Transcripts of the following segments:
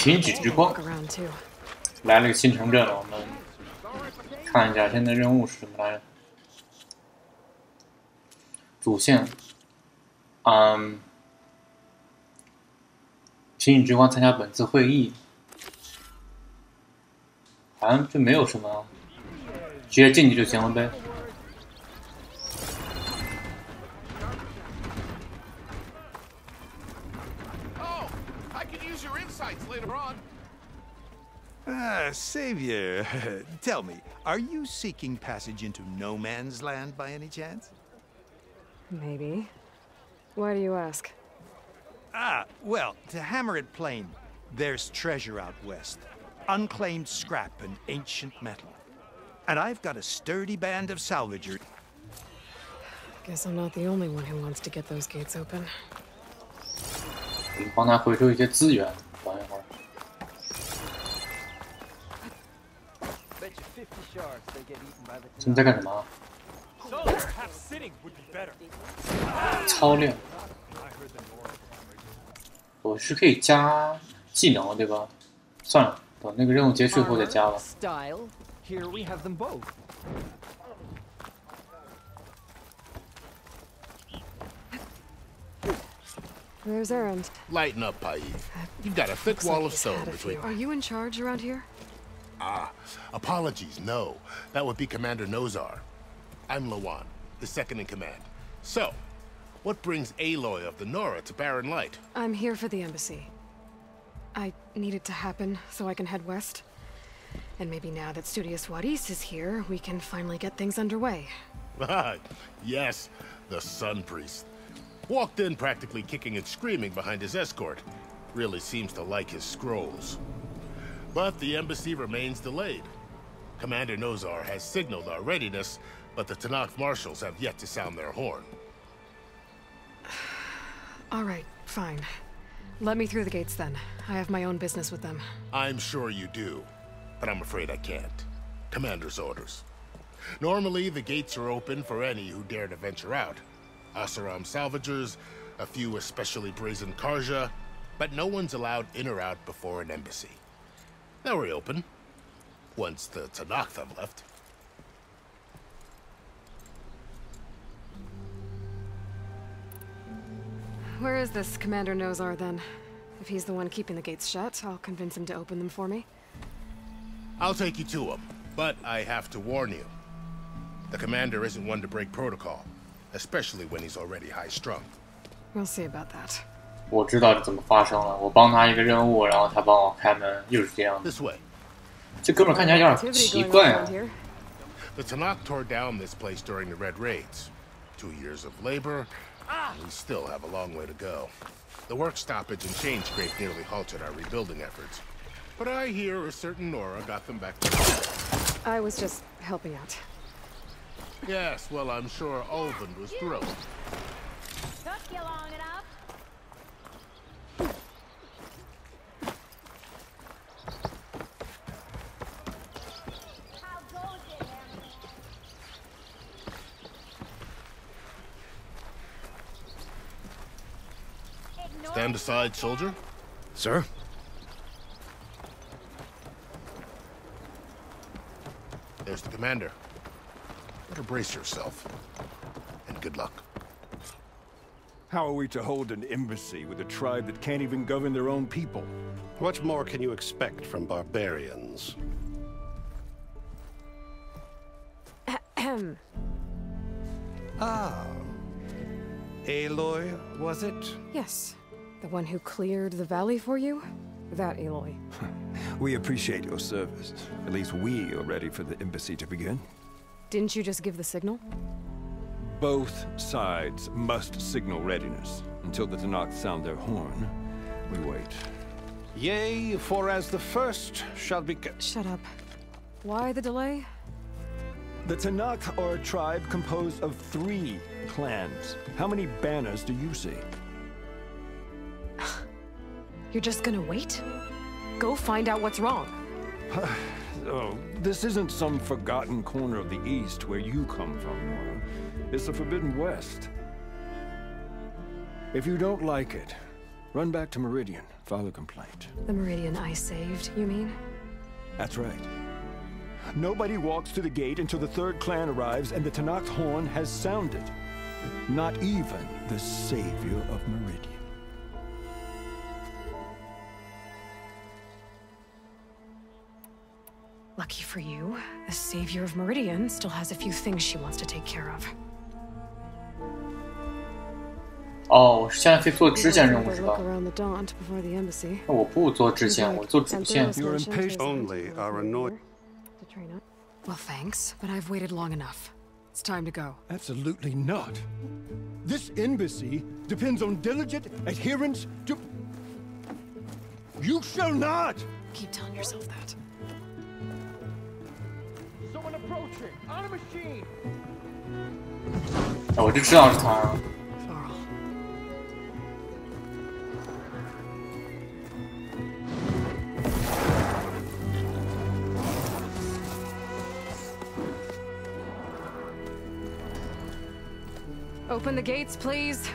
天举之光，来了个新城镇了，我们看一下现在任务是什么来着？主线，天举之光参加本次会议，好像这没有什么，直接进去就行了呗。 Savior, tell me, are you seeking passage into no man's land by any chance? Maybe. Why do you ask? Well, to hammer it plain, there's treasure out west. Unclaimed scrap and ancient metal. And I've got a sturdy band of salvagers. Guess I'm not the only one who wants to get those gates open. 帮他回收一些资源，等一会儿。 你在干什么？操练。我是可以加技能的，对吧？算了，等那个任务结束后再加吧。There's Errand. Lighten up, Paive. You've got a thick wall of stone between. Are you in charge around here? Apologies, no. That would be Commander Nozar. I'm Lawan, his second in command. So, what brings Aloy of the Nora to Barren Light? I'm here for the embassy. I need it to happen so I can head west. And maybe now that Studious Wadis is here, we can finally get things underway. Yes, the Sun Priest. Walked in practically kicking and screaming behind his escort. Really seems to like his scrolls. But the embassy remains delayed. Commander Nozar has signaled our readiness, but the Tanakh marshals have yet to sound their horn. All right, fine. Let me through the gates then. I have my own business with them. I'm sure you do, but I'm afraid I can't. Commander's orders. Normally, the gates are open for any who dare to venture out. Asaram salvagers, a few especially brazen Karja, but no one's allowed in or out before an embassy. They'll reopen, once the Tanakh have left. Where is this Commander Nozar, then? If he's the one keeping the gates shut, I'll convince him to open them for me. I'll take you to him, but I have to warn you. The commander isn't one to break protocol, especially when he's already high-strung. We'll see about that. 我知道怎么发生了，我帮他一个任务，然后他帮我开门，又是这样的。这哥们儿看起来有点奇怪啊。The Tanakh tore down this place during the Red Raids. 2 years of labor, and we still have a long way to go. The work stoppage and chain scrape nearly halted our rebuilding efforts. But I hear a certain Nora got them back together. I was just helping out. Yes, well, I'm sure Ulvund was thrilled. Took you long enough. Stand aside, soldier. Sir? There's the commander. Better brace yourself. And good luck. How are we to hold an embassy with a tribe that can't even govern their own people? What more can you expect from barbarians? Aloy, was it? Yes. The one who cleared the valley for you? That Aloy. We appreciate your service. At least we are ready for the embassy to begin. Didn't you just give the signal? Both sides must signal readiness. Until the Tanakh sound their horn, we wait. Yea, for as the first shall be... Shut up. Why the delay? The Tanakh are a tribe composed of 3 clans. How many banners do you see? You're just gonna wait? Go find out what's wrong. Oh, this isn't some forgotten corner of the East where you come from, Nora. It's the Forbidden West. If you don't like it, Run back to Meridian, file a complaint. The Meridian I saved, you mean? That's right. Nobody walks to the gate until the third clan arrives and the Tenakth's horn has sounded. Not even the savior of Meridian. Lucky for you, the savior of Meridian still has a few things she wants to take care of. 哦，我现在可以做支线任务是吧？ Look around the Daunt before the embassy. 那我不做支线，我做主线。 You're impatient. Only are annoyed. To train up. Well, thanks, but I've waited long enough. It's time to go. Absolutely not. This embassy depends on diligent adherence to... You shall not! Keep telling yourself that. Someone approaching! On a machine! 我就知道是他。 Varl. Open the gates, please.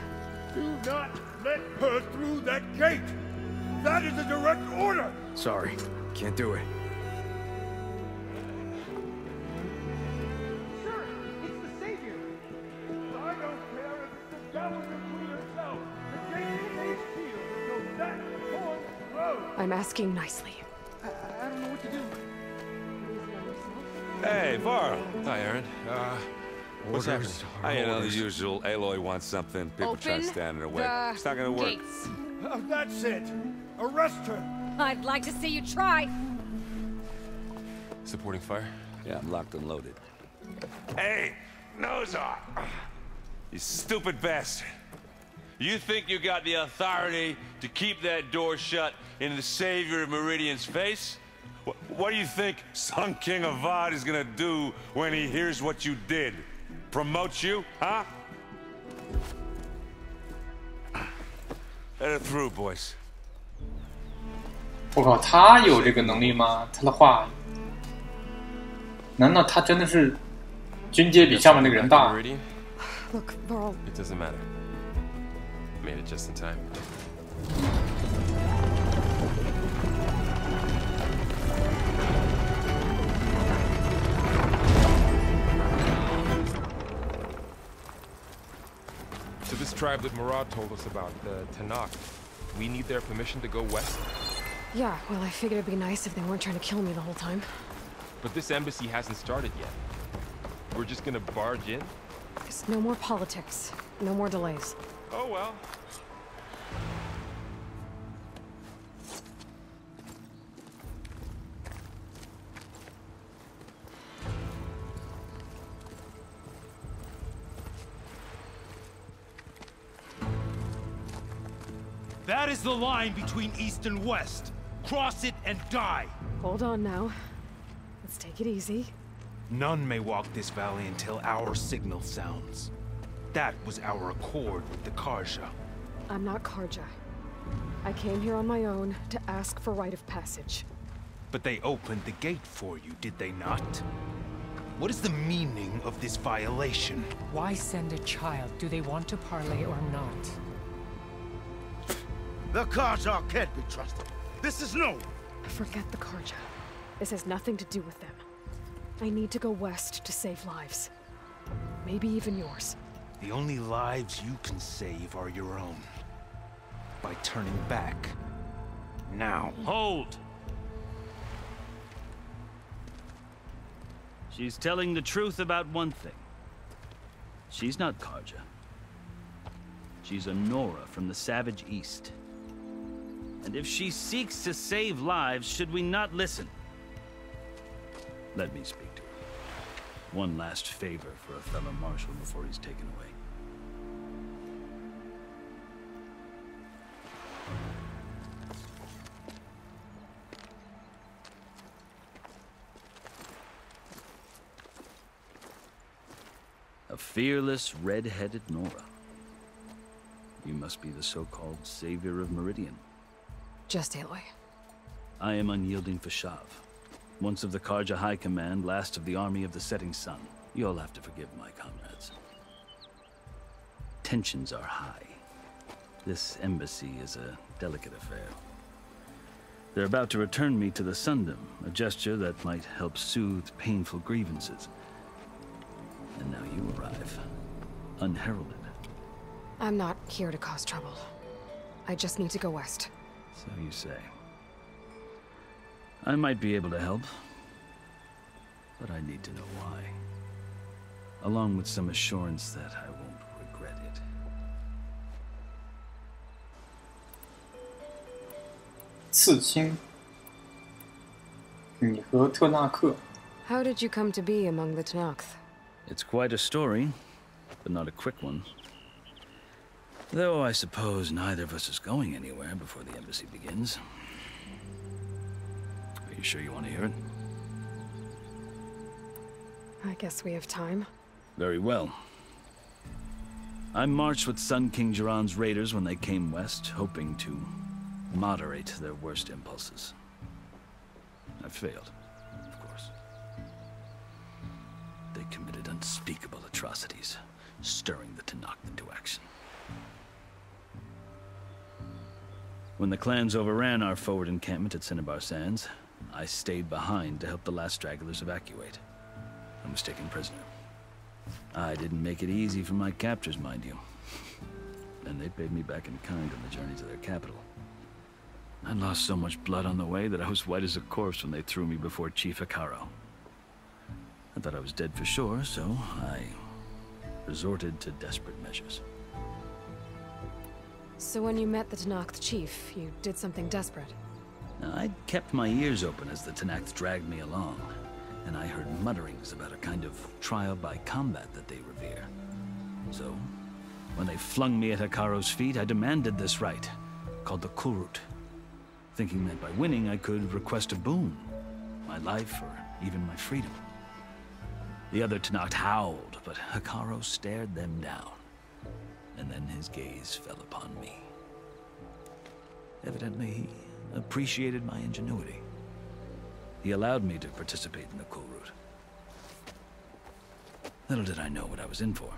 Do not let her through that gate! That is a direct order! Sorry, can't do it. Sir, it's the Savior! I don't care if it's the Governor Queen herself! The gate is sealed until that horn blows! I'm asking nicely. I don't know what to do. Hey, Varl. Hi, Aaron. What's happening? You know, the usual. Aloy wants something. People try to stand in her way. It's not gonna work. Gates. That's it! Arrest her! I'd like to see you try. Supporting fire? Yeah, I'm locked and loaded. Hey, nose off! You stupid bastard! You think you got the authority to keep that door shut in the savior of Meridian's face? What do you think Sun King Avad is gonna do when he hears what you did? Promote you, huh? Let it through, boys. 我靠，他有这个能力吗？他的话，难道他真的是军阶比下面那个人大？ Look, Varl. It doesn't matter. Made it just in time. To this tribe that Murad told us about, the Tenakth, we need their permission to go west? Yeah, well, I figured it'd be nice if they weren't trying to kill me the whole time. But this embassy hasn't started yet. We're just gonna barge in? There's no more politics. No more delays. Oh well. That is the line between East and West. Cross it and die. Hold on now. Let's take it easy. None may walk this valley until our signal sounds. That was our accord with the Karja. I'm not Karja. I came here on my own to ask for rite of passage. But they opened the gate for you, did they not? What is the meaning of this violation? Why send a child? Do they want to parley or not? The Karja can't be trusted. This is no. Forget the Karja. This has nothing to do with them. I need to go west to save lives. Maybe even yours. The only lives you can save are your own. By turning back. Now. Hold! She's telling the truth about one thing. She's not Karja. She's a Nora from the Savage East. And if she seeks to save lives, should we not listen? Let me speak to her. One last favor for a fellow marshal before he's taken away. A fearless, red-headed Nora. You must be the so-called savior of Meridian. Just Aloy. I am unyielding Fashav. Once of the Karja High Command, last of the army of the setting sun. You'll have to forgive my comrades. Tensions are high. This embassy is a delicate affair. They're about to return me to the Sundom, a gesture that might help soothe painful grievances. And now you arrive, unheralded. I'm not here to cause trouble. I just need to go west. So you say. I might be able to help, but I need to know why. Along with some assurance that I won't regret it. 刺青，你和特纳克。 How did you come to be among the Tenakth? It's quite a story, but not a quick one. Though I suppose neither of us is going anywhere before the embassy begins. Are you sure you want to hear it? I guess we have time. Very well. I marched with Sun King Jiran's raiders when they came west, hoping to moderate their worst impulses. I failed, of course. They committed unspeakable atrocities, stirring the Tenakth into action. When the clans overran our forward encampment at Cinnabar Sands, I stayed behind to help the last stragglers evacuate. I was taken prisoner. I didn't make it easy for my captors, mind you. And they paid me back in kind on the journey to their capital. I lost so much blood on the way that I was white as a corpse when they threw me before Chief Hekaro. I thought I was dead for sure, so I resorted to desperate measures. So when you met the Tenakth chief, you did something desperate? I'd kept my ears open as the Tenakth dragged me along, and I heard mutterings about a kind of trial by combat that they revere. So, when they flung me at Hekaro's feet, I demanded this rite, called the Kulrut, thinking that by winning I could request a boon, my life or even my freedom. The other Tenakth howled, but Hekaro stared them down, and then his gaze fell upon me. Evidently, he appreciated my ingenuity. He allowed me to participate in the Kulrut. Little did I know what I was in for.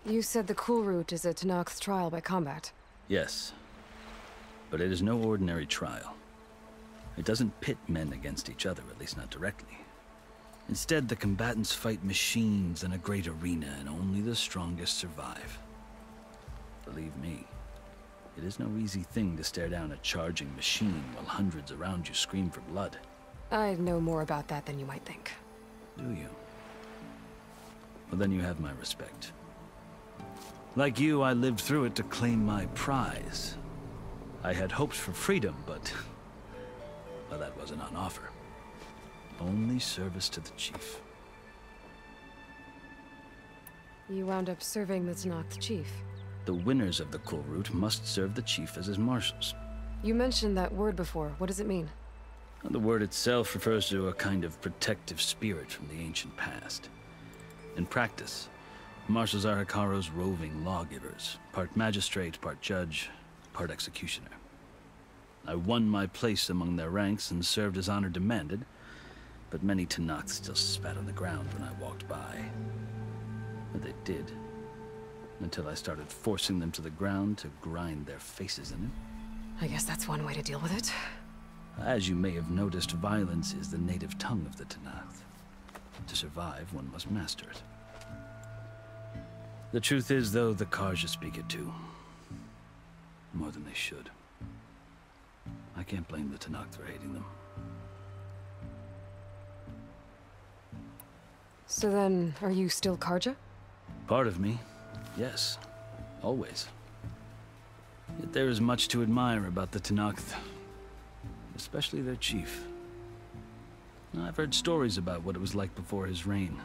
You said the Kulrut is a Tenakth trial by combat. Yes, but it is no ordinary trial. It doesn't pit men against each other, at least not directly. Instead, the combatants fight machines in a great arena, and only the strongest survive. Believe me, it is no easy thing to stare down a charging machine while hundreds around you scream for blood. I know more about that than you might think. Do you? Well, then you have my respect. Like you, I lived through it to claim my prize. I had hoped for freedom, but well, that wasn't on offer. Only service to the chief. You wound up serving the Tenakth chief. The winners of the Kulrut must serve the chief as his marshals. You mentioned that word before. What does it mean? The word itself refers to a kind of protective spirit from the ancient past. In practice, marshals are Hekaro's roving lawgivers, part magistrate, part judge, part executioner. I won my place among their ranks and served as honor demanded, but many Tenakth still spat on the ground when I walked by. But they did, until I started forcing them to the ground to grind their faces in it. I guess that's one way to deal with it. As you may have noticed, violence is the native tongue of the Tenakth. To survive, one must master it. The truth is, though, the Karja speak it too. More than they should. I can't blame the Tenakth for hating them. So then, are you still Karja? Part of me, yes. Always. Yet there is much to admire about the Tenakth. Especially their chief. I've heard stories about what it was like before his reign.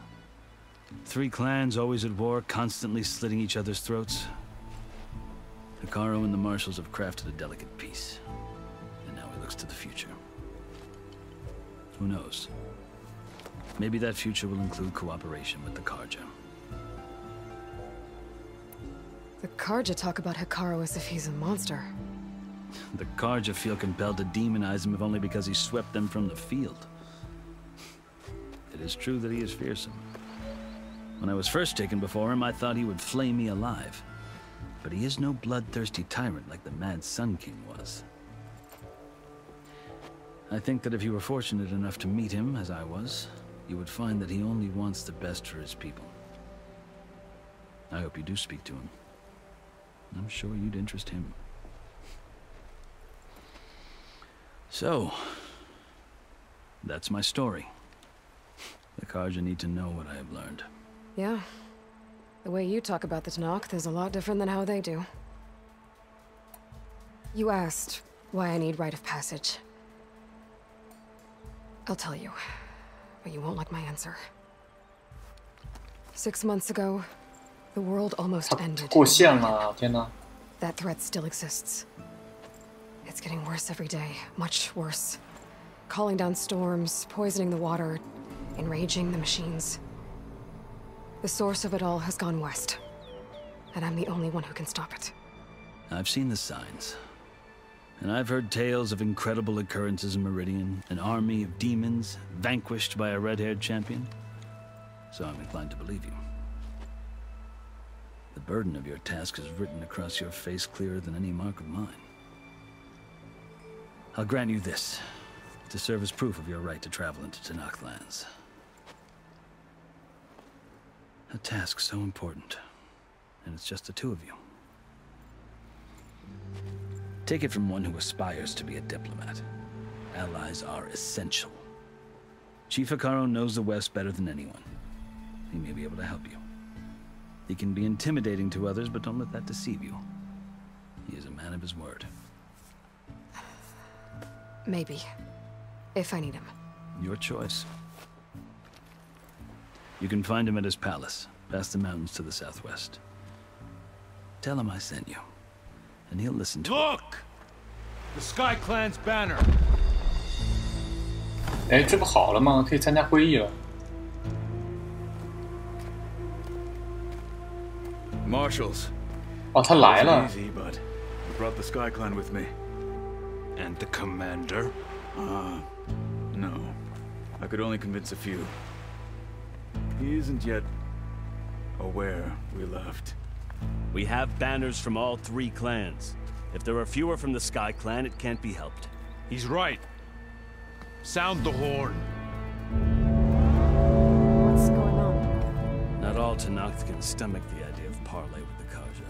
3 clans always at war, constantly slitting each other's throats. Hekaro and the marshals have crafted a delicate peace. And now he looks to the future. Who knows? Maybe that future will include cooperation with the Karja. The Karja talk about Hekaro as if he's a monster. The Karja feel compelled to demonize him if only because he swept them from the field. It is true that he is fearsome. When I was first taken before him, I thought he would flay me alive. But he is no bloodthirsty tyrant like the Mad Sun King was. I think that if you were fortunate enough to meet him, as I was, you would find that he only wants the best for his people. I hope you do speak to him. I'm sure you'd interest him. So, that's my story. The Carja need to know what I have learned. Yeah. The way you talk about the Tenakth is a lot different than how they do. You asked why I need rite of passage. I'll tell you, but you won't like my answer. 6 months ago, the world almost ended. 过线了，天哪！ That threat still exists. It's getting worse every day, much worse. Calling down storms, poisoning the water, enraging the machines. The source of it all has gone west, and I'm the only one who can stop it. I've seen the signs. And I've heard tales of incredible occurrences in Meridian, an army of demons vanquished by a red-haired champion. So I'm inclined to believe you. The burden of your task is written across your face clearer than any mark of mine. I'll grant you this, to serve as proof of your right to travel into Tenakth lands. A task so important, and it's just the two of you. Take it from one who aspires to be a diplomat. Allies are essential. Chief Hekarro knows the West better than anyone. He may be able to help you. He can be intimidating to others, but don't let that deceive you. He is a man of his word. Maybe. If I need him. Your choice. You can find him at his palace, past the mountains to the southwest. Tell him I sent you, and he'll listen to it. Look! The Sky Clan's banner. 哎，这不好了吗？可以参加会议了。 Marshals. 哦，他来了。 Easy, but I brought the Sky Clan with me. And the commander? No. I could only convince a few. He isn't yet aware we left. We have banners from all 3 clans. If there are fewer from the Sky Clan, it can't be helped. He's right. Sound the horn. What's going on? Not all Tenakth can stomach the idea of parley with the Carja,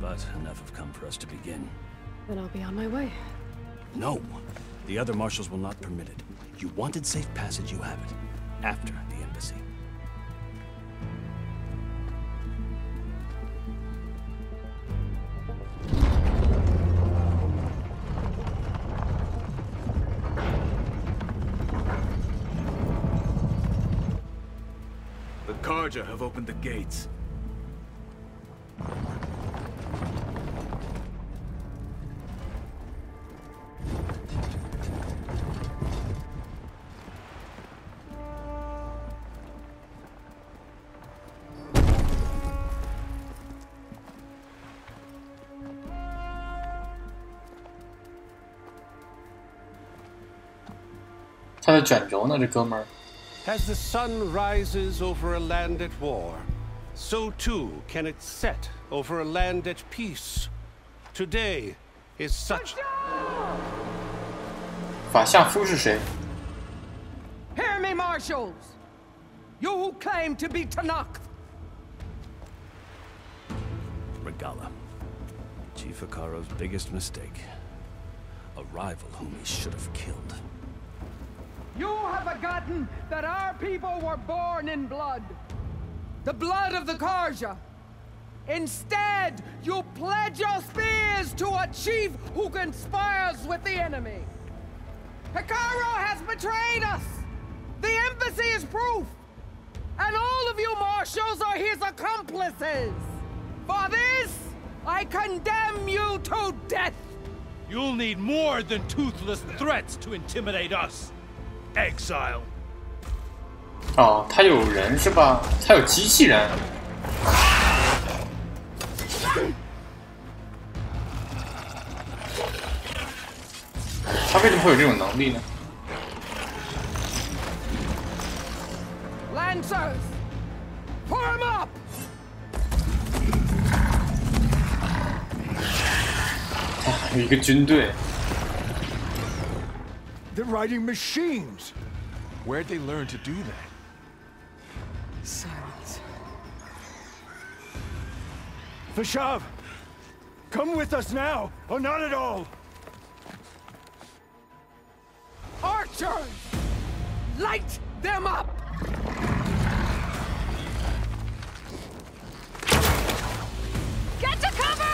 but enough have come for us to begin. Then I'll be on my way. No. The other marshals will not permit it. You wanted safe passage, you have it. After the embassy. The Carja have opened the gates. As the sun rises over a land at war, so too can it set over a land at peace. Today is such. 法相夫是谁？ Hear me, marshals! You who claim to be Tenakth! Regala. Chief Hekarro's biggest mistake. A rival whom he should have killed. You have forgotten that our people were born in blood. The blood of the Carja. Instead, you pledge your spears to a chief who conspires with the enemy. Hekarro has betrayed us! The embassy is proof! And all of you marshals are his accomplices! For this, I condemn you to death! You'll need more than toothless threats to intimidate us. Exile. 哦，他有人是吧？他有机器人。他为什么会有这种能力呢？ Lancers, Form up! 有一个军队。 They're riding machines. Where'd they learn to do that? Silence. Vashav, come with us now, or not at all. Archers! Light them up! Get to cover!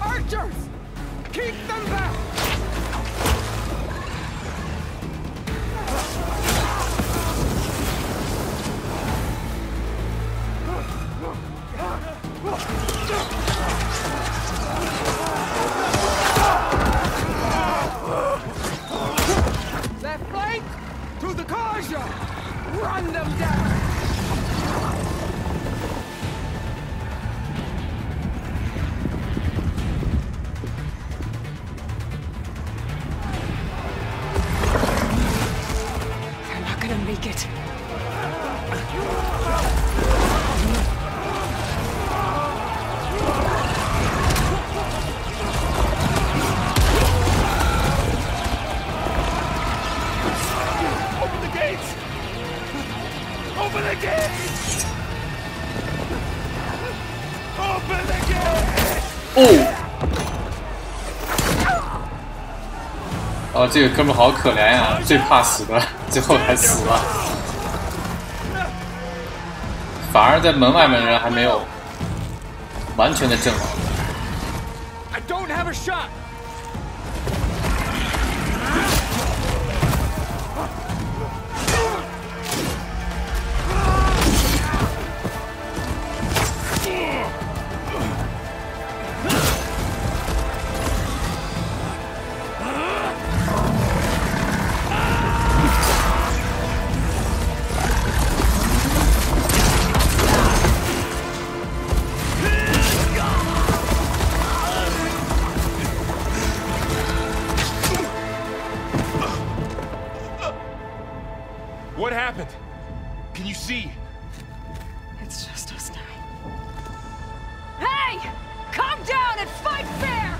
Archers! Keep them back! Left flank! To the Karja! Run them down! They're not gonna make it. Open the gates! Open the gates! Open the gates! 哦，这个哥们好可怜呀，最怕死的，最后还死了。反而在门外面的人还没有完全的阵亡。I don't have a shot! What happened? Can you see? It's just us now. Hey! Calm down and fight fair!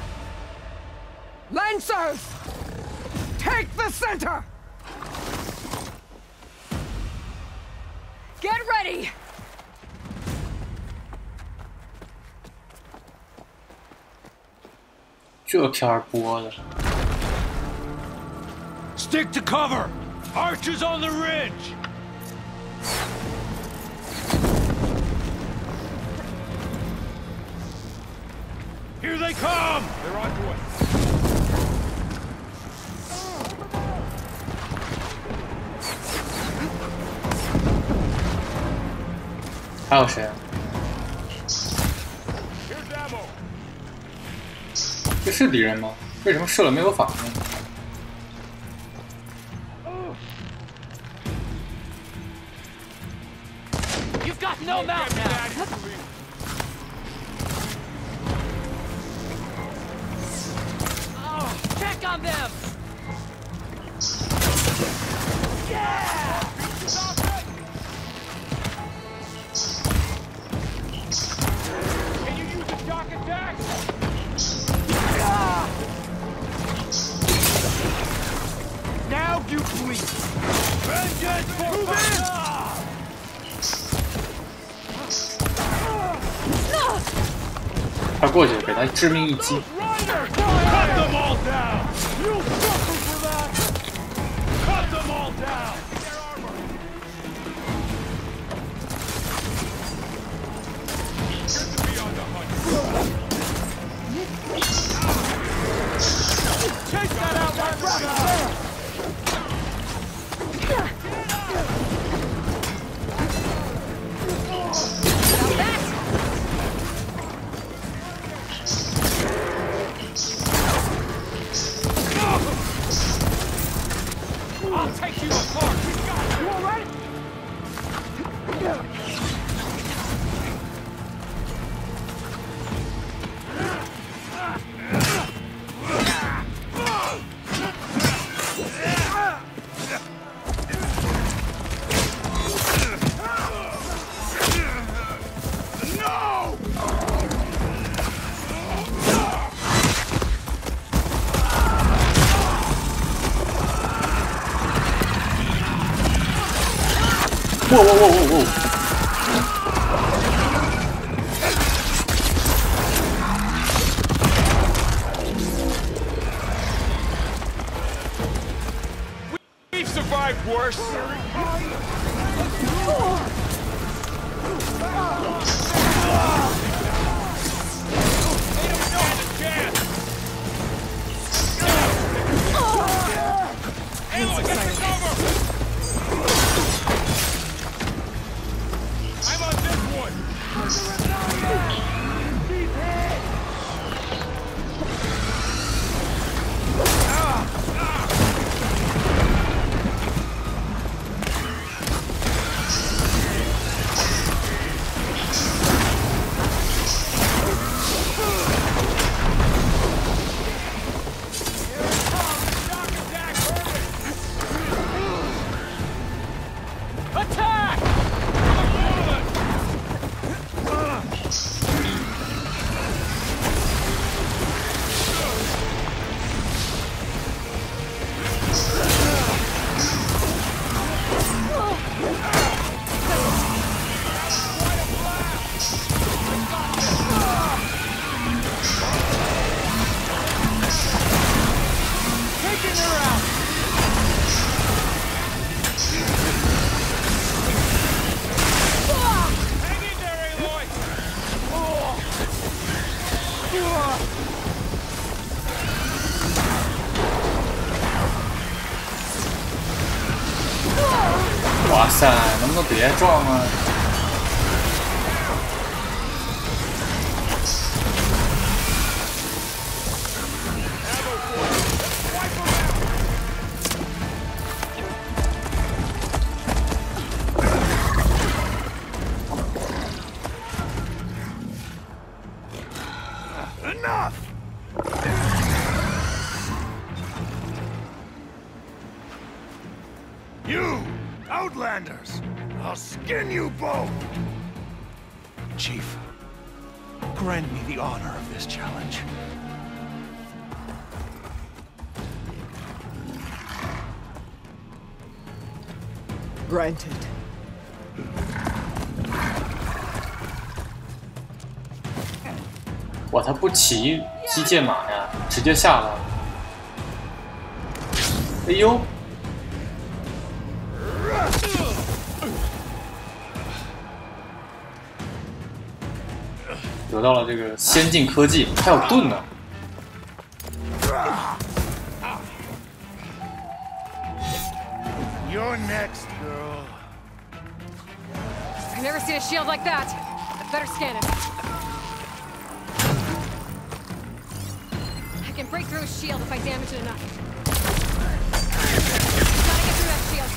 Lancers! Take the center! Get ready!这片儿播的。 Stick to cover! Archers on the ridge! Here they come! They're on your way. 还有谁啊？ Here's ammo. 这是敌人吗？为什么射了没有反应？ You've got no mouth now! Oh, check on them! Yeah! Can you use a shock attack? Now you bleed! Vengeance for Fire! 快过去，给他致命一击！ Cut them all down! You suffer for that! Cut them all down! Take that out, my brother! 哇哇哇哇哇！ We've survived worse. I'm on this one. 哇塞，能不能别撞啊？You, Outlanders! I'll skin you both! Chief, grant me the honor of this challenge. Granted. 哇，他不骑机械马呀，直接下了。哎呦！ 得到了这个先进科技，还有盾呢。 You're next, girl. I've never seen a shield like that. I better scan it. I can break through a shield if I damage it enough. Gotta get through that shield.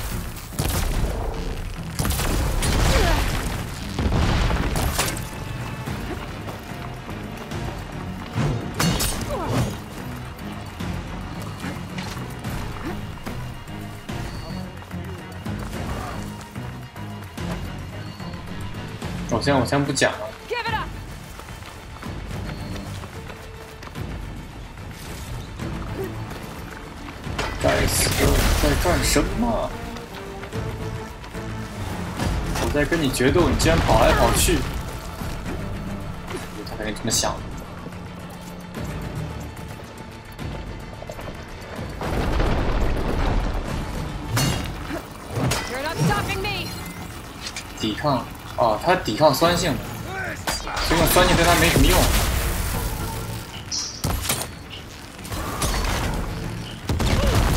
我先不讲了。该死的，在干什么？我在跟你决斗，你竟然跑来跑去！他肯定这么想。 抵抗哦，它抵抗酸性的，这种酸性对它没什么用。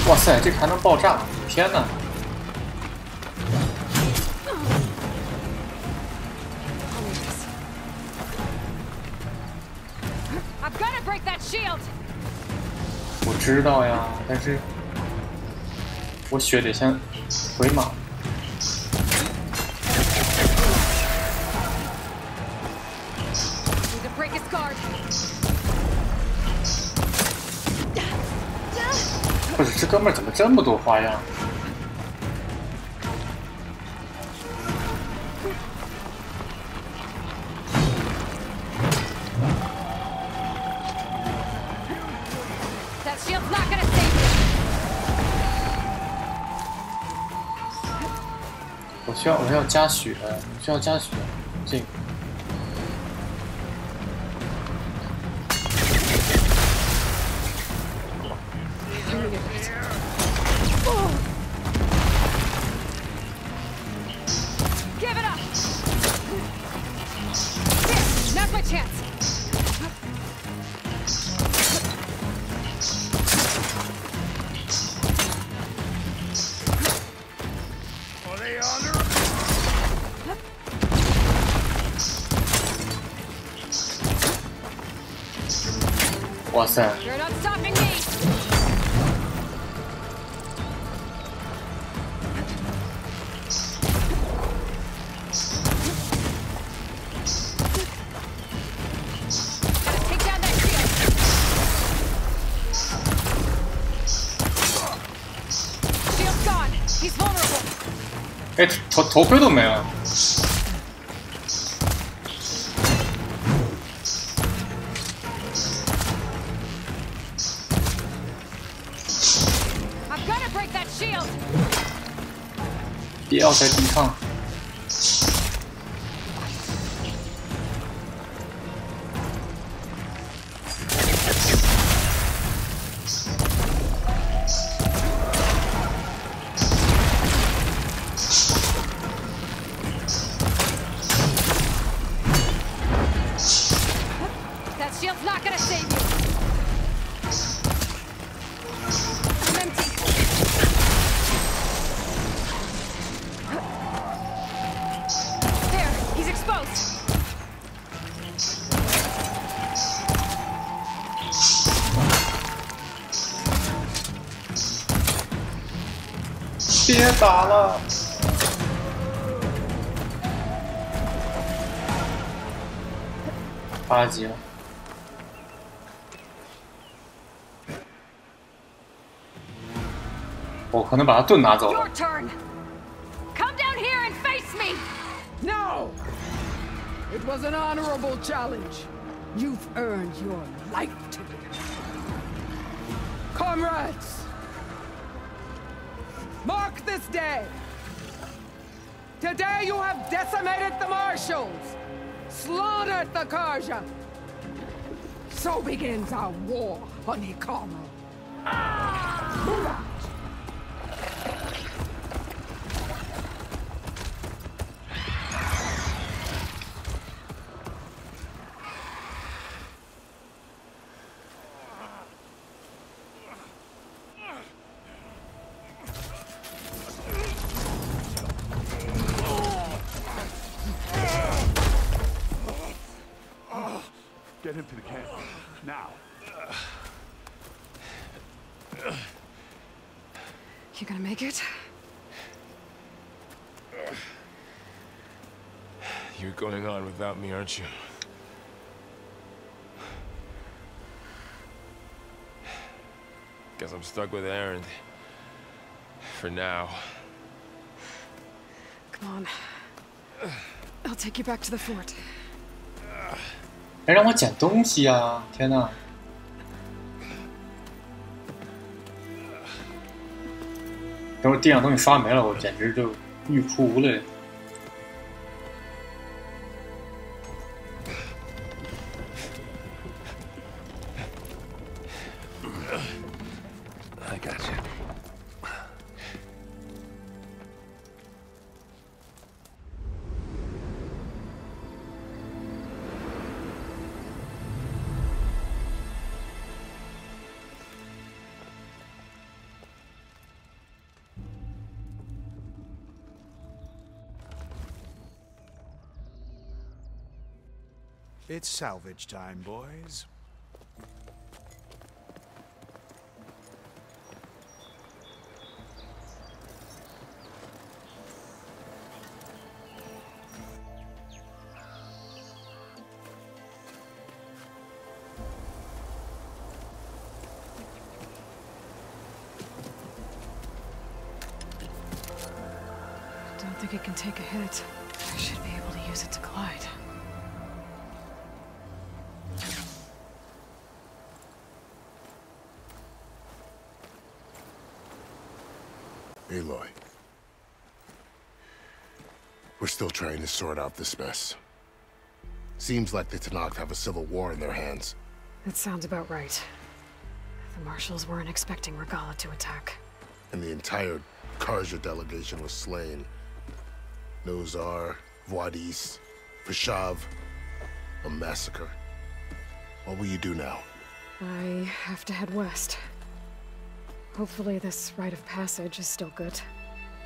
哇塞，这个还能爆炸！天哪！我知道呀，但是我血得先回满。 不是，这哥们儿怎么这么多花样？我我需要加血，需要加血，这个。Give it up! Here, now's my chance. Are they under? 哇塞！ You're not stopping me. Gotta take down that shield. Shield's gone. He's vulnerable. 哎，头盔都没了。 I've gotta break that shield. 不要再抵抗。 That shield's not gonna save you. I'm empty. There, he's exposed. 别打了！8级了。 我可能把他盾拿走了。 Your turn. Come down here and face me. No! It was an honorable challenge. You've earned your life today. Comrades! Mark this day! Today you have decimated the marshals! Slaughtered the Karja! So begins our war on Hikaru. Move out! Get him to the camp. Now. You gonna make it? You're going on without me, aren't you? Guess I'm stuck with Aaron. For now. Come on. I'll take you back to the fort. 哎，让我捡东西啊！天哪！等会儿地上东西刷没了，我简直就欲哭无泪。I got you. It's salvage time, boys. Don't think it can take a hit. I should be able to use it to glide. Aloy. We're still trying to sort out this mess. Seems like the Tenakth have a civil war in their hands. That sounds about right. The marshals weren't expecting Regalla to attack. And the entire Karja delegation was slain. Nozar, Vuadis, Fashav. A massacre. What will you do now? I have to head west. Hopefully this rite of passage is still good.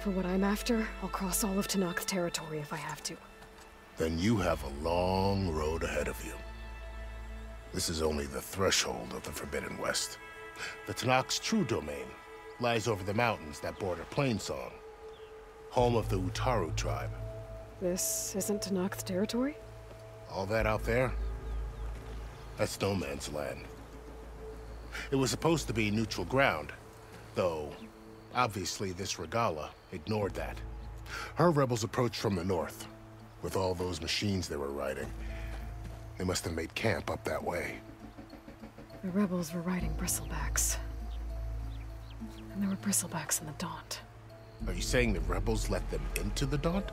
For what I'm after, I'll cross all of Tenakth territory if I have to. Then you have a long road ahead of you. This is only the threshold of the Forbidden West. The Tenakth's true domain lies over the mountains that border Plainsong, home of the Utaru tribe. This isn't Tenakth territory? All that out there? That's no man's land. It was supposed to be neutral ground, though obviously this Regalla ignored that. Her rebels approached from the north. With all those machines they were riding, they must have made camp up that way. The rebels were riding bristlebacks. And there were bristlebacks in the Daunt. Are you saying the rebels let them into the Daunt?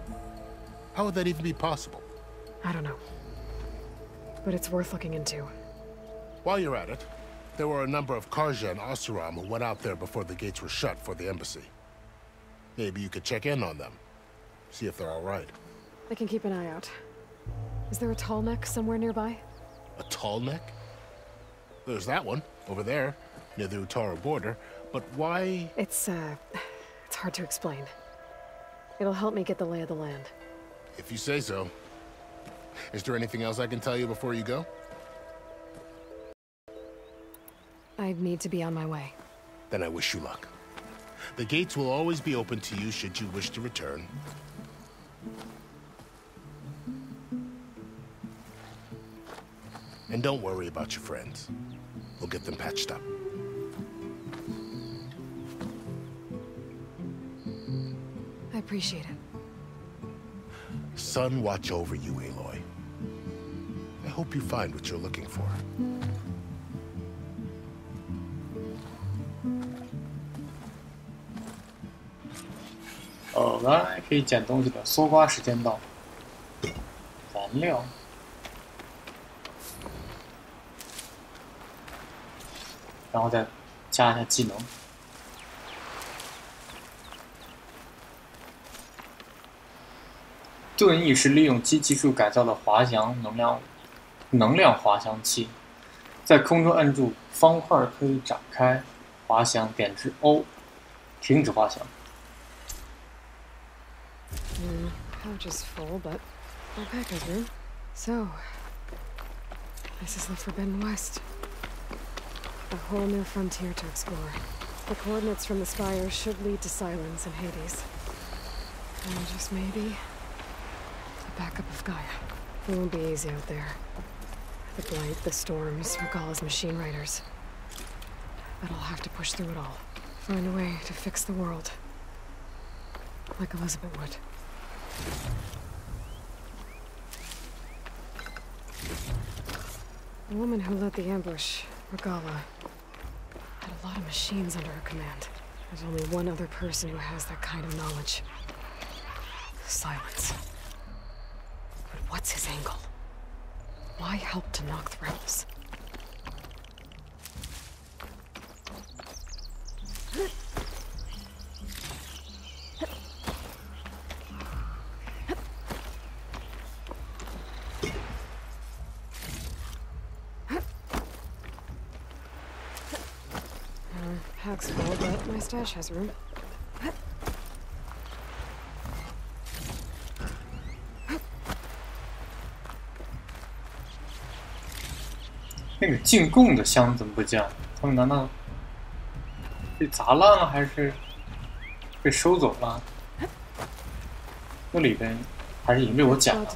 How would that even be possible? I don't know. But it's worth looking into. While you're at it, there were a number of Karja and Oseram who went out there before the gates were shut for the embassy. Maybe you could check in on them. See if they're all right. I can keep an eye out. Is there a tall neck somewhere nearby? A tall neck? There's that one, over there, near the Utaru border, but why? It's hard to explain. It'll help me get the lay of the land. If you say so. Is there anything else I can tell you before you go? I need to be on my way. Then I wish you luck. The gates will always be open to you should you wish to return. And don't worry about your friends. We'll get them patched up. I appreciate it. Sun watch over you, Aloy. I hope you find what you're looking for. 原来可以捡东西的，搜刮时间到。燃料。然后再加一下技能。盾翼是利用机器术改造的滑翔能量滑翔器，在空中按住方块可以展开滑翔，点击 O 停止滑翔。Pouch is full, but our pack is room. So, this is the Forbidden West. A whole new frontier to explore. The coordinates from the spire should lead to Silence and Hades. And just maybe, the backup of Gaia. It won't be easy out there. The blight, the storms, Regalla's machine riders. But I'll have to push through it all. Find a way to fix the world. Like Elizabeth would. The woman who led the ambush, Regalla, had a lot of machines under her command. There's only one other person who has that kind of knowledge. Silence. But what's his angle? Why help to knock the rebels? Pack's full, but my stash has room. 那个进贡的箱怎么不见？他们难道被砸烂了，还是被收走了？那里边还是已经被我捡了。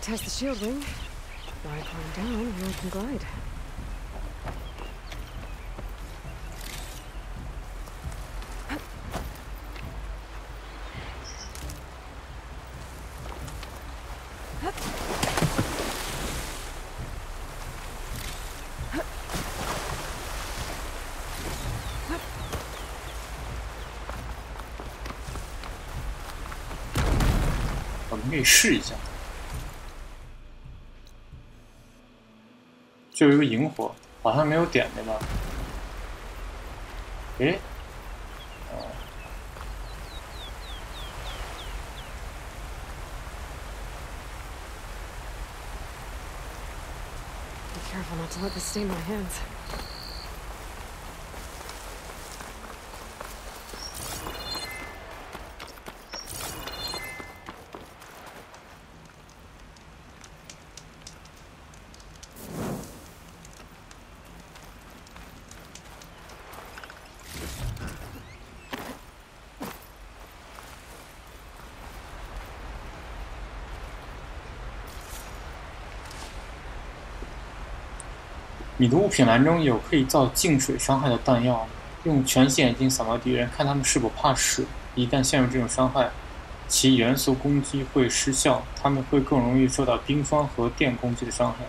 你可以试一下。这有一个萤火，好像没有点对吧？诶，哦。 Be careful not to let this stain my hands. 你的物品栏中有可以造净水伤害的弹药，用全息眼镜扫描敌人，看他们是否怕水。一旦陷入这种伤害，其元素攻击会失效，他们会更容易受到冰霜和电攻击的伤害。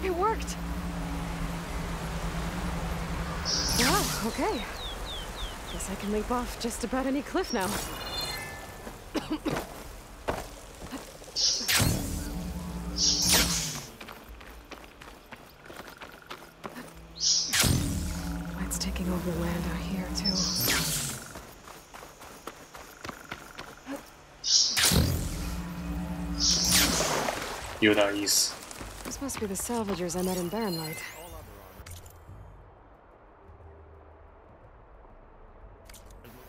It worked. Wow, okay. Guess I can leap off just about any cliff now. Light's taking over the land out here, too. This must be the salvagers I met in Barrenlight.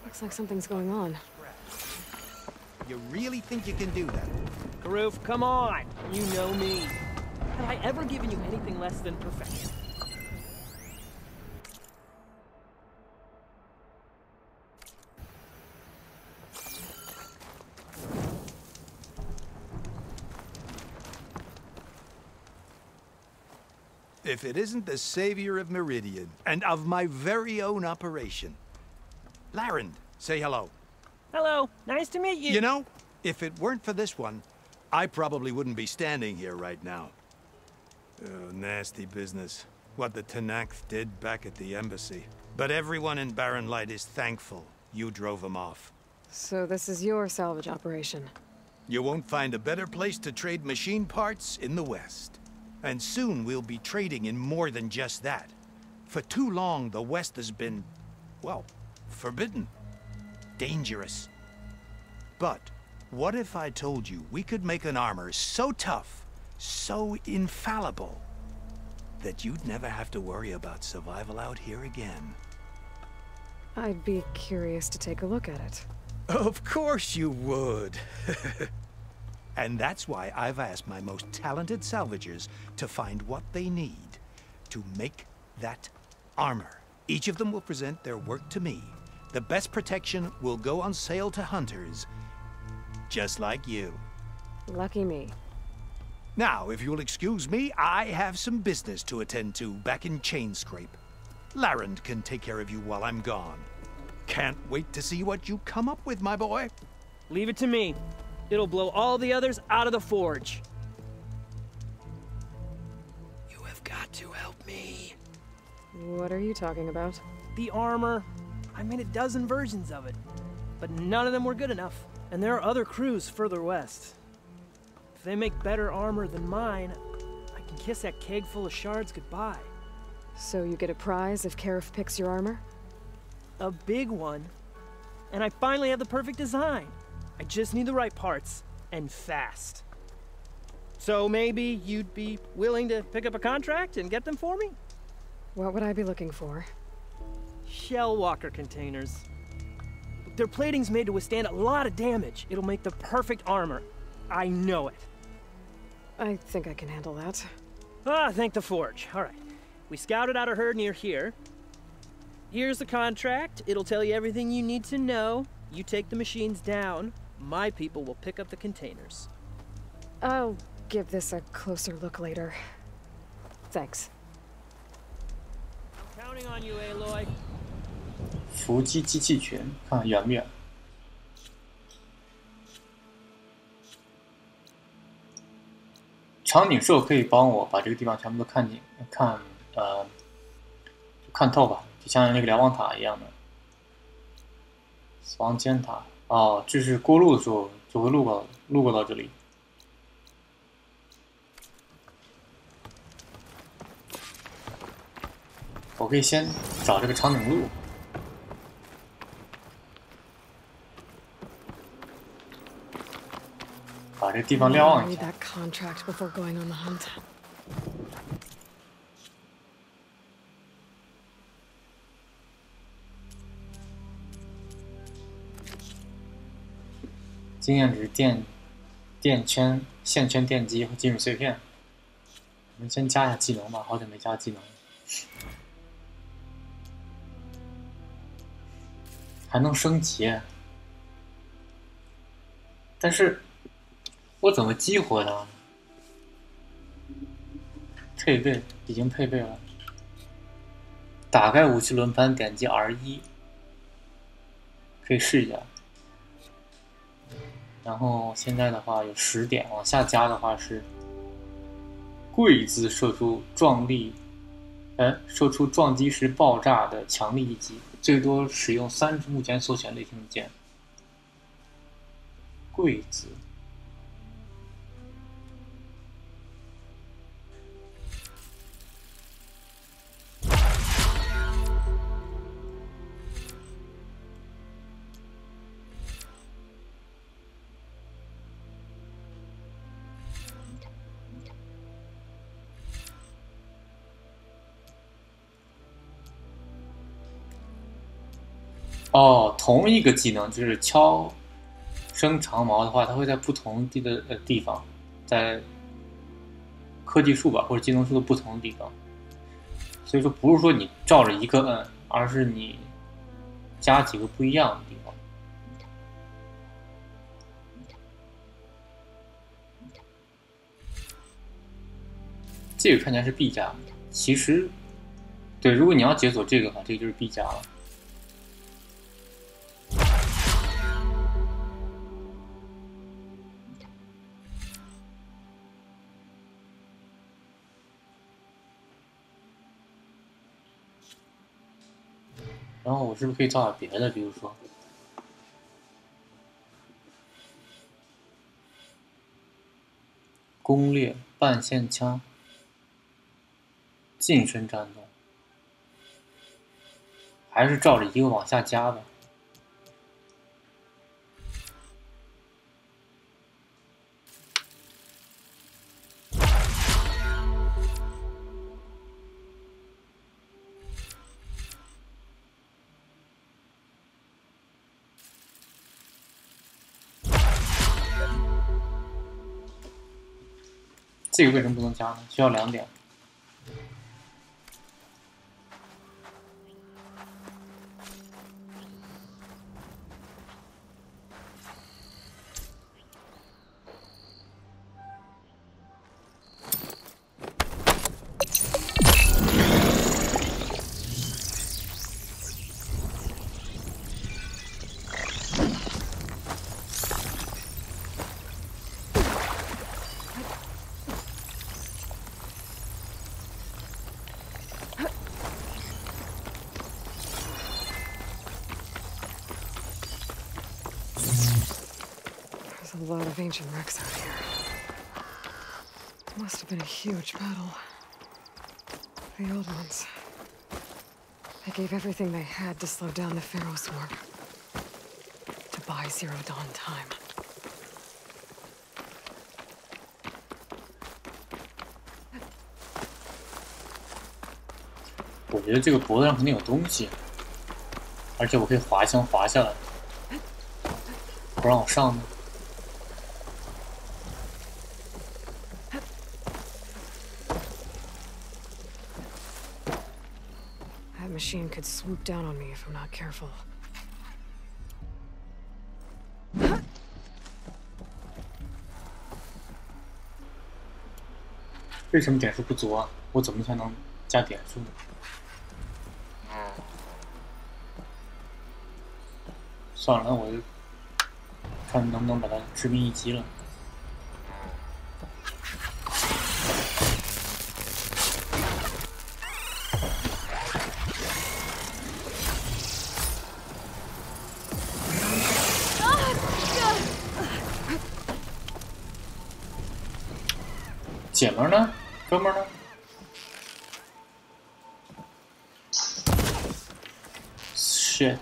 Looks like something's going on. You really think you can do that? Karoof, come on! You know me. Have I ever given you anything less than perfection? If it isn't the savior of Meridian, and of my very own operation. Larend, say hello. Hello, nice to meet you. You know, if it weren't for this one, I probably wouldn't be standing here right now. Oh, nasty business. What the Tenakth did back at the embassy. But everyone in Barrenlight is thankful you drove them off. So this is your salvage operation? You won't find a better place to trade machine parts in the West. And soon we'll be trading in more than just that. For too long, the West has been, well, forbidden. Dangerous. But what if I told you we could make an armor so tough, so infallible, that you'd never have to worry about survival out here again? I'd be curious to take a look at it. Of course you would. And that's why I've asked my most talented salvagers to find what they need to make that armor. Each of them will present their work to me. The best protection will go on sale to hunters, just like you. Lucky me. Now, if you'll excuse me, I have some business to attend to back in Chainscrape. Larend can take care of you while I'm gone. Can't wait to see what you come up with, my boy. Leave it to me. It'll blow all the others out of the forge. You have got to help me. What are you talking about? The armor. I made a dozen versions of it, but none of them were good enough. And there are other crews further west. If they make better armor than mine, I can kiss that keg full of shards goodbye. So you get a prize if Karif picks your armor? A big one. And I finally have the perfect design. I just need the right parts, and fast. So maybe you'd be willing to pick up a contract and get them for me? What would I be looking for? Shell walker containers. Their plating's made to withstand a lot of damage. It'll make the perfect armor. I know it. I think I can handle that. Ah, thank the forge. All right. We scouted out a herd near here. Here's the contract. It'll tell you everything you need to know. You take the machines down. My people will pick up the containers. I'll give this a closer look later. Thanks. I'm counting on you, Aloy. 伏击机器群，看远不远？场景兽可以帮我把这个地方全部都看透吧，就像那个瞭望塔一样的。死亡尖塔，哦，这是过路的时候就会路过到这里。我可以先找这个长颈鹿。 把这个地方瞭望一下。经验值电圈、线圈电机和金属碎片。我们先加一下技能吧，好久没加技能了。还能升级，但是。 我怎么激活它？配备已经配备了。打开武器轮盘，点击 R1， 可以试一下。然后现在的话有10点，往下加的话是柜子射出撞击时爆炸的强力一击，最多使用3支目前所选类型的剑。柜子。 哦，同一个技能就是敲生长矛的话，它会在不同的地方，在科技树吧或者技能树的不同的地方。所以说，不是说你照着一个摁，而是你加几个不一样的地方。这个看起来是 B 加，其实对，如果你要解锁这个的话，这个就是 B 加了。 然后我是不是可以造点别的？比如说，攻略半线枪、近身战斗，还是照着一个往下加吧。这个为什么不能加呢？需要2点。A lot of ancient wrecks out here. Must have been a huge battle. The old ones. They gave everything they had to slow down the Pharaoh swarm. To buy Zero Dawn time. 我觉得这个脖子上肯定有东西，而且我可以滑翔滑下来，不让我上吗？ Machine could swoop down on me if I'm not careful. 为什么点数不足啊？我怎么才能加点数呢？算了，我就看能不能把它致命一击了。姐们儿呢？哥们儿呢 ？shit，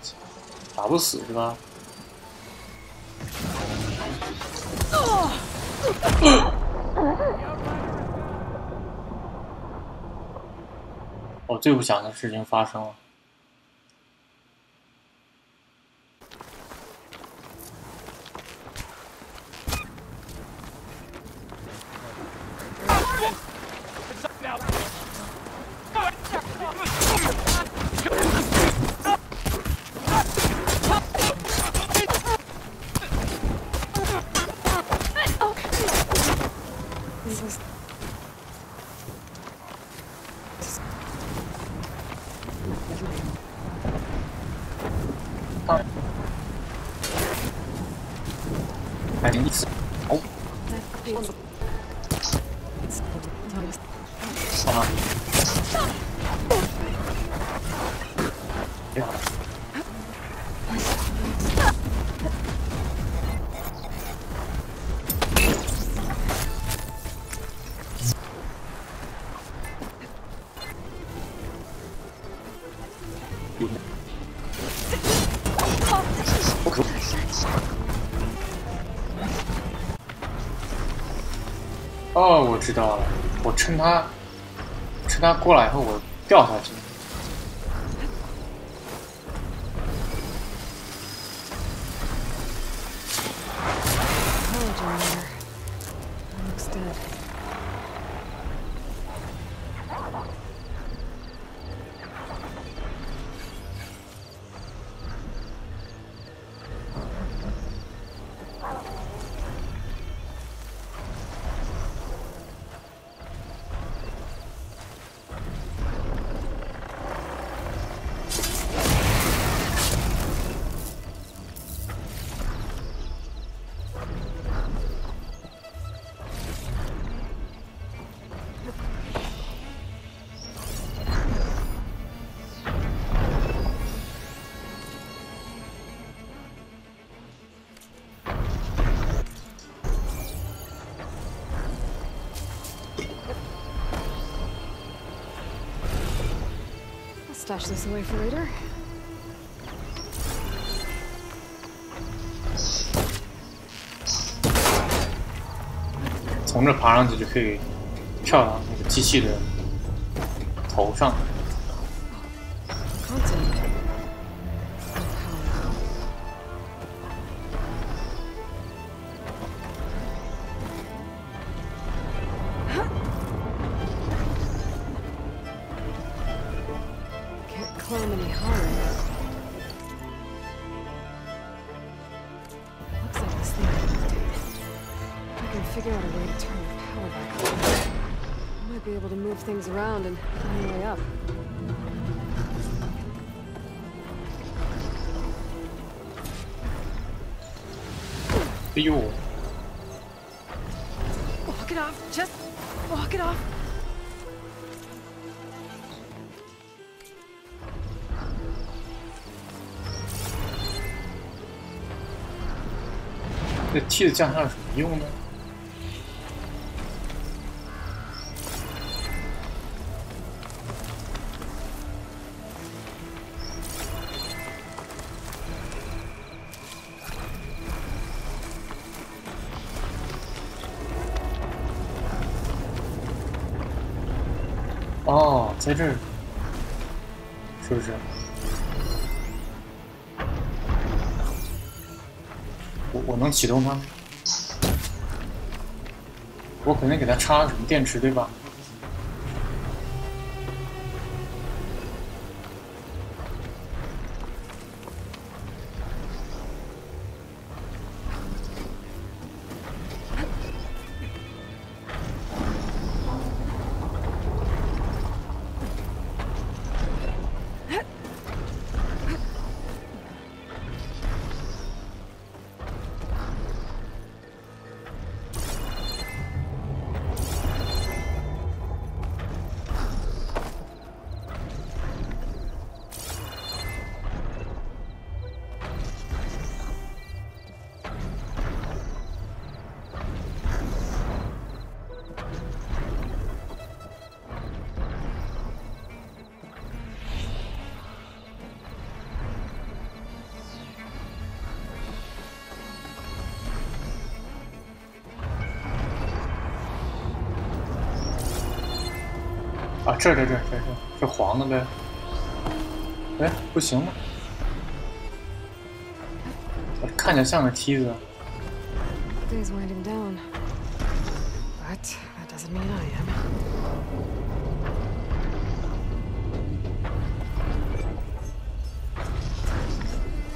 打不死是吧？我最不想的事情发生了。哦，我知道了，我趁他过来以后，我掉下去。Stash this away for later. 从这爬上去就可以跳到那个机器的头上。Things around and find a way up. Walk it off. Just walk it off. 这梯子降下有什么用呢？哦，在这儿，是不是？我能启动它？我肯定给它插什么电池，对吧？啊，这黄的呗。哎，不行吗？看着像个梯子。Day's winding down, but that doesn't mean I am.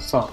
算了。